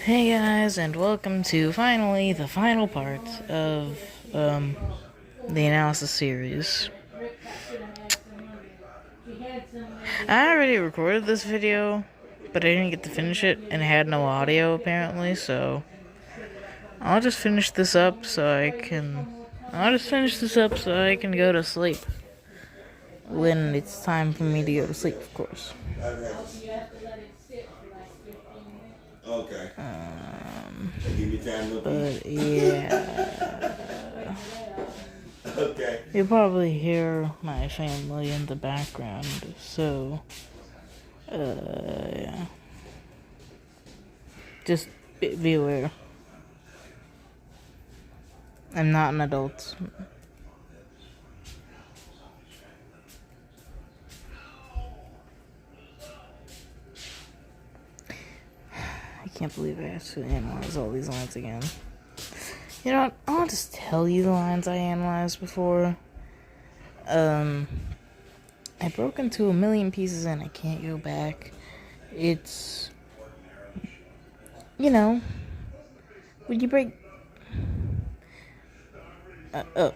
Hey guys, and welcome to finally the final part of the analysis series. I already recorded this video, but I didn't get to finish it, and it had no audio apparently. So I'll just finish this up so I can. I'll just finish this up so I can go to sleep when it's time for me to go to sleep, of course. Okay. Give me time to But yeah. Okay. You'll probably hear my family in the background, so, yeah. Just be aware. I'm not an adult. I can't believe I have to analyze all these lines again. You know what? I'll just tell you the lines I analyzed before. I broke into a million pieces and I can't go back. It's, when you break... I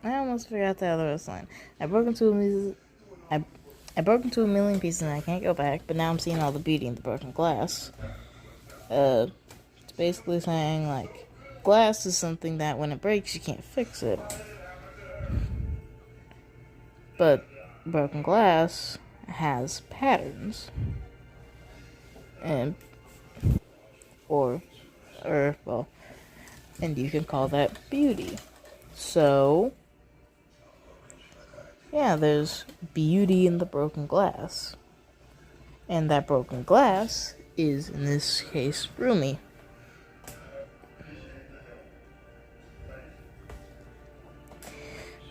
almost forgot the other line. I broke into a million... I broke into a million pieces and I can't go back, but now I'm seeing all the beauty in the broken glass. It's basically saying, like, glass is something that when it breaks, you can't fix it. But broken glass has patterns. And, and you can call that beauty. So, yeah, there's beauty in the broken glass. And that broken glass is, in this case, Rumi.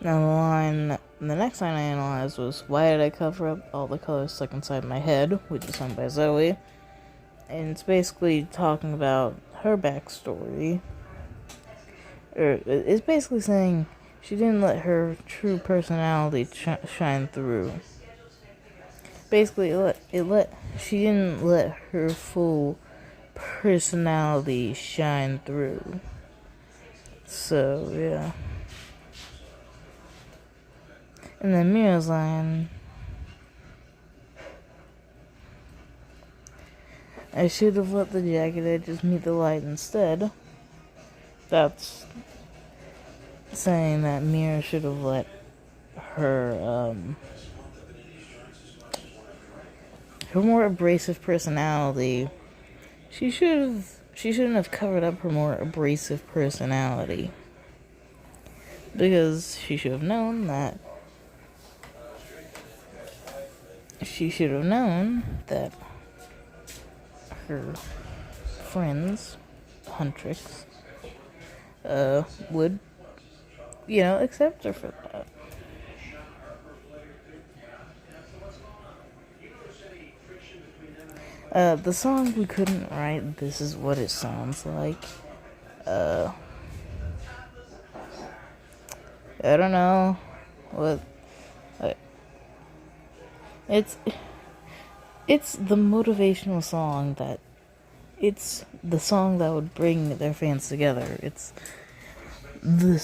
Now the next line I analyzed was, why did I cover up all the colors stuck inside my head, which is sung by Zoe. And it's basically talking about her backstory. It's basically saying she didn't let her true personality shine through. Basically, she didn't let her full personality shine through. So, yeah. And then Mira's line, I should have let the jagged edges meet the light instead. That's saying that Mira should have let her, her more abrasive personality, she shouldn't have covered up her more abrasive personality. Because she should have known that her friends, Huntrix, would, accept her for that. The song we couldn't write, this is what it sounds like. I don't know what. It's the motivational song it's the song that would bring their fans together. It's the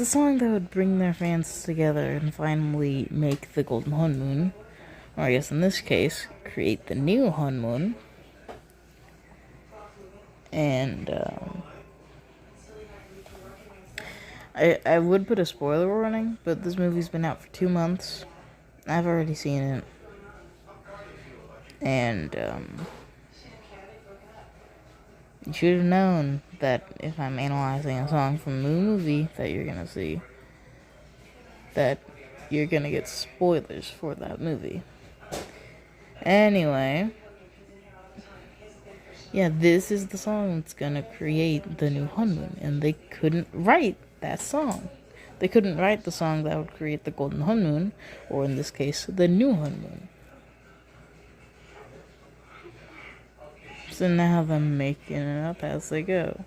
song that would bring their fans together and finally make the Golden Honeymoon, or I guess in this case, create the new honeymoon. And I would put a spoiler warning, but this movie's been out for 2 months. I've already seen it. And you should have known that if I'm analyzing a song from the movie that you're gonna see, that you're gonna get spoilers for that movie. Anyway, yeah, this is the song that's gonna create the new honeymoon, and they couldn't write that song. They couldn't write the song that would create the golden honeymoon, or in this case, the new honeymoon. So now they're making it up as they go.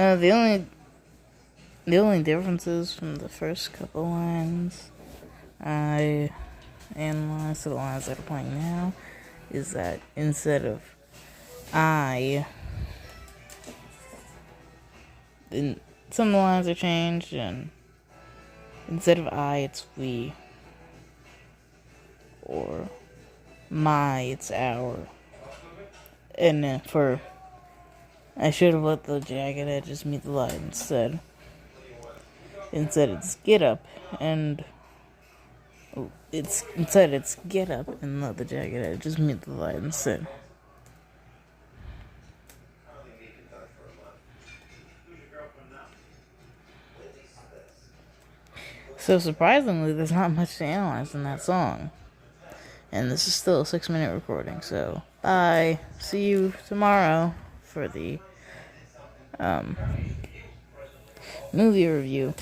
The only differences from the first couple lines I analyzed to the lines that are playing now is that instead of I, then some of the lines are changed, and instead of I, it's we, or my, it's our. And for I should have let the jagged edges meet the light instead. Instead, it's get up and it's get up and let the jagged edges meet the light instead. So surprisingly, there's not much to analyze in that song. And this is still a 6-minute recording, so bye. See you tomorrow for the movie review.